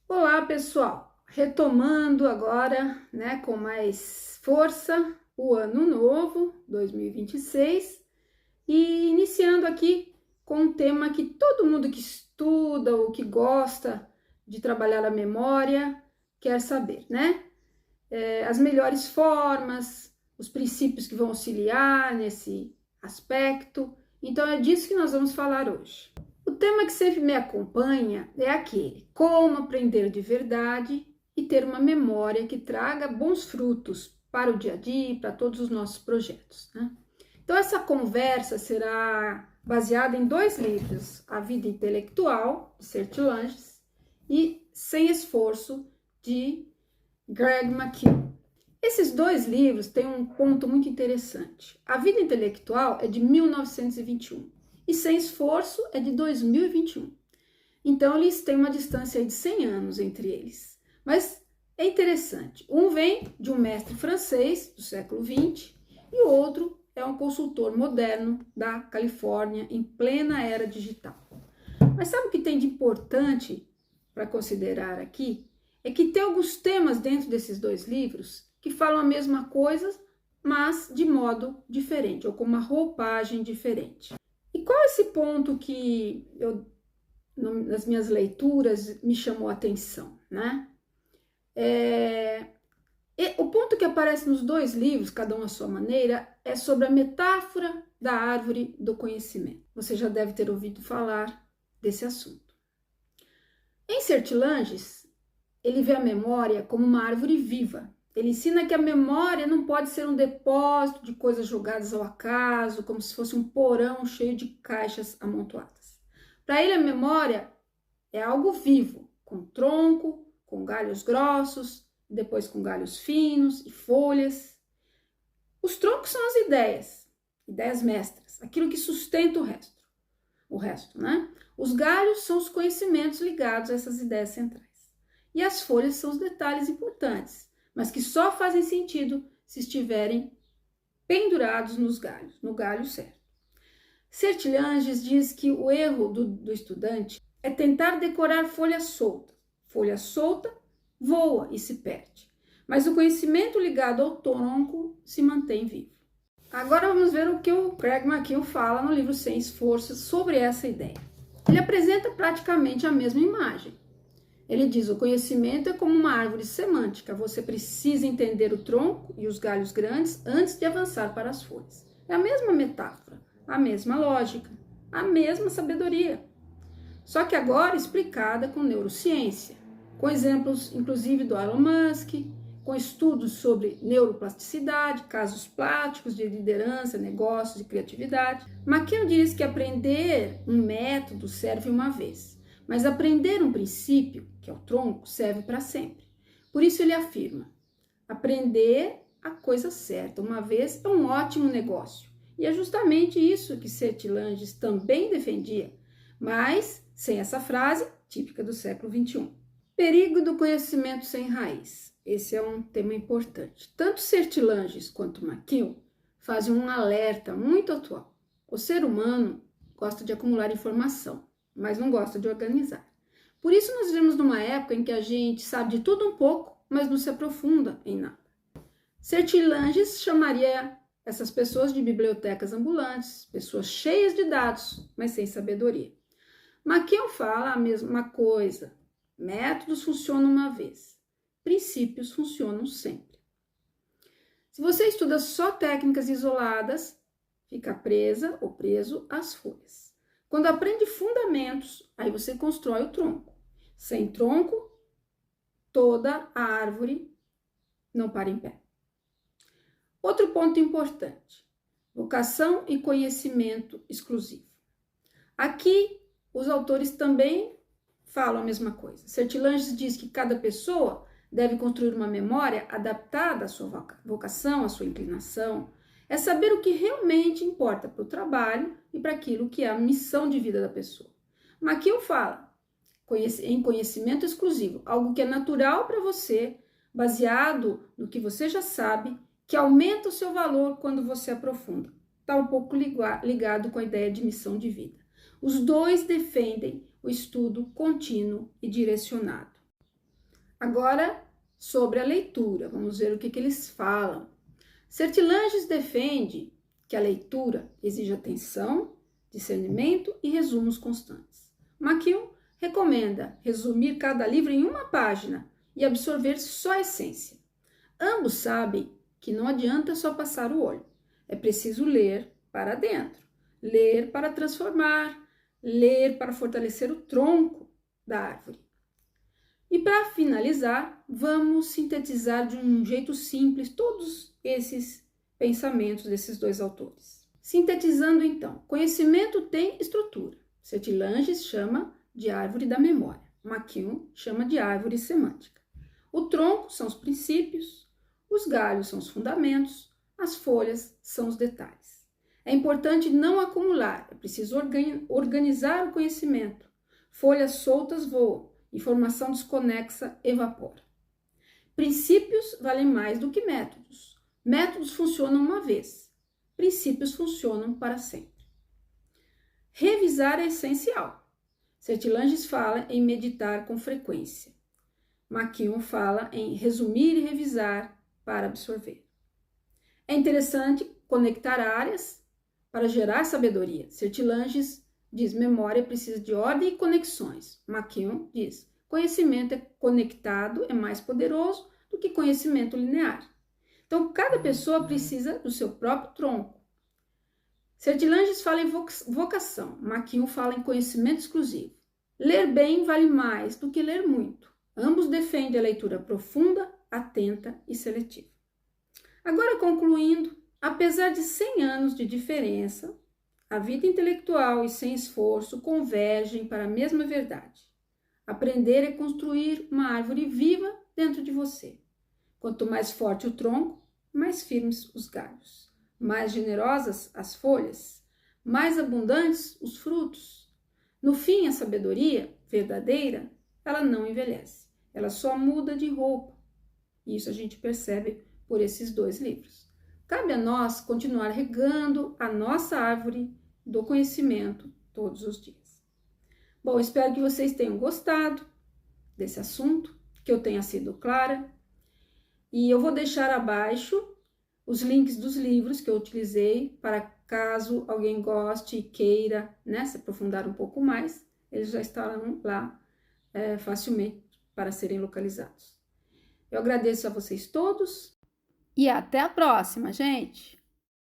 Olá, pessoal! Retomando agora, com mais força, o ano novo, 2026, e iniciando aqui com um tema que todo mundo que estuda ou que gosta de trabalhar a memória quer saber, né? As melhores formas, os princípios que vão auxiliar nesse aspecto. Então, é disso que nós vamos falar hoje. O tema que sempre me acompanha é aquele: como aprender de verdade e ter uma memória que traga bons frutos para o dia a dia e para todos os nossos projetos, né? Então, essa conversa será baseada em dois livros: A Vida Intelectual, de Sertilanges, e Sem Esforço, de Greg McKeown. Esses dois livros têm um ponto muito interessante. A Vida Intelectual é de 1921 e Sem Esforço é de 2021. Então, eles têm uma distância de 100 anos entre eles. Mas é interessante. Um vem de um mestre francês do século XX e o outro é um consultor moderno da Califórnia em plena era digital. Mas sabe o que tem de importante para considerar aqui? É que tem alguns temas dentro desses dois livros que falam a mesma coisa, mas de modo diferente, ou com uma roupagem diferente. E qual é esse ponto que nas minhas leituras me chamou a atenção, né? O ponto que aparece nos dois livros, cada um à sua maneira, é sobre a metáfora da árvore do conhecimento. Você já deve ter ouvido falar desse assunto. Em Sertilanges, ele vê a memória como uma árvore viva. Ele ensina que a memória não pode ser um depósito de coisas jogadas ao acaso, como se fosse um porão cheio de caixas amontoadas. Para ele, a memória é algo vivo, com tronco, com galhos grossos, depois com galhos finos e folhas. Os troncos são as ideias mestras, aquilo que sustenta o resto, né? Os galhos são os conhecimentos ligados a essas ideias centrais. E as folhas são os detalhes importantes, mas que só fazem sentido se estiverem pendurados no galho certo. Sertilanges diz que o erro do estudante é tentar decorar folha solta. Folha solta voa e se perde, mas o conhecimento ligado ao tronco se mantém vivo. Agora vamos ver o que o Greg McKeown fala no livro Sem Esforço sobre essa ideia. Ele apresenta praticamente a mesma imagem. Ele diz: o conhecimento é como uma árvore semântica, você precisa entender o tronco e os galhos grandes antes de avançar para as folhas. É a mesma metáfora, a mesma lógica, a mesma sabedoria, só que agora explicada com neurociência, com exemplos inclusive do Elon Musk, com estudos sobre neuroplasticidade, casos práticos de liderança, negócios e criatividade. McKeown diz que aprender um método serve uma vez, mas aprender um princípio, que é o tronco, serve para sempre. Por isso ele afirma: aprender a coisa certa uma vez é um ótimo negócio. E é justamente isso que Sertilanges também defendia, mas sem essa frase típica do século XXI. Perigo do conhecimento sem raiz. Esse é um tema importante. Tanto Sertilanges quanto McKeown fazem um alerta muito atual. O ser humano gosta de acumular informação, mas não gosta de organizar. Por isso nós vivemos numa época em que a gente sabe de tudo um pouco, mas não se aprofunda em nada. Sertilanges chamaria essas pessoas de bibliotecas ambulantes, pessoas cheias de dados, mas sem sabedoria. McKeown fala a mesma coisa. Métodos funcionam uma vez, princípios funcionam sempre. Se você estuda só técnicas isoladas, fica presa ou preso às folhas. Quando aprende fundamentos, aí você constrói o tronco. Sem tronco, toda a árvore não para em pé. Outro ponto importante: vocação e conhecimento exclusivo. Aqui, os autores também falam a mesma coisa. Sertilanges diz que cada pessoa deve construir uma memória adaptada à sua vocação, à sua inclinação. É saber o que realmente importa para o trabalho e para aquilo que é a missão de vida da pessoa. McKeown fala em conhecimento exclusivo, algo que é natural para você, baseado no que você já sabe, que aumenta o seu valor quando você aprofunda. Está um pouco ligado com a ideia de missão de vida. Os dois defendem o estudo contínuo e direcionado. Agora, sobre a leitura, vamos ver o que eles falam. Sertilanges defende que a leitura exige atenção, discernimento e resumos constantes. McKeown recomenda resumir cada livro em uma página e absorver só a essência. Ambos sabem que não adianta só passar o olho. É preciso ler para dentro, ler para transformar, ler para fortalecer o tronco da árvore. E para finalizar, vamos sintetizar de um jeito simples todos esses pensamentos desses dois autores. Sintetizando então, conhecimento tem estrutura. Sertilanges chama de árvore da memória. McKeown chama de árvore semântica. O tronco são os princípios, os galhos são os fundamentos, as folhas são os detalhes. É importante não acumular, é preciso organizar o conhecimento. Folhas soltas voam, informação desconexa evapora. Princípios valem mais do que métodos. Métodos funcionam uma vez, princípios funcionam para sempre. Revisar é essencial. Sertilanges fala em meditar com frequência. McKeown fala em resumir e revisar para absorver. É interessante conectar áreas para gerar sabedoria. Sertilanges diz, memória precisa de ordem e conexões. McKeown diz, conhecimento conectado é mais poderoso do que conhecimento linear. Então, cada pessoa precisa do seu próprio tronco. Sertilanges fala em vocação. McKeown fala em conhecimento exclusivo. Ler bem vale mais do que ler muito. Ambos defendem a leitura profunda, atenta e seletiva. Agora, concluindo, apesar de 100 anos de diferença, a vida intelectual e sem esforço convergem para a mesma verdade. Aprender é construir uma árvore viva dentro de você. Quanto mais forte o tronco, mais firmes os galhos. Mais generosas as folhas, mais abundantes os frutos. No fim, a sabedoria verdadeira, ela não envelhece. Ela só muda de roupa. Isso a gente percebe por esses dois livros. Cabe a nós continuar regando a nossa árvore do conhecimento todos os dias. Bom, espero que vocês tenham gostado desse assunto, que eu tenha sido clara. E eu vou deixar abaixo os links dos livros que eu utilizei para caso alguém goste e queira, né, se aprofundar um pouco mais, eles já estarão lá facilmente para serem localizados. Eu agradeço a vocês todos e até a próxima, gente!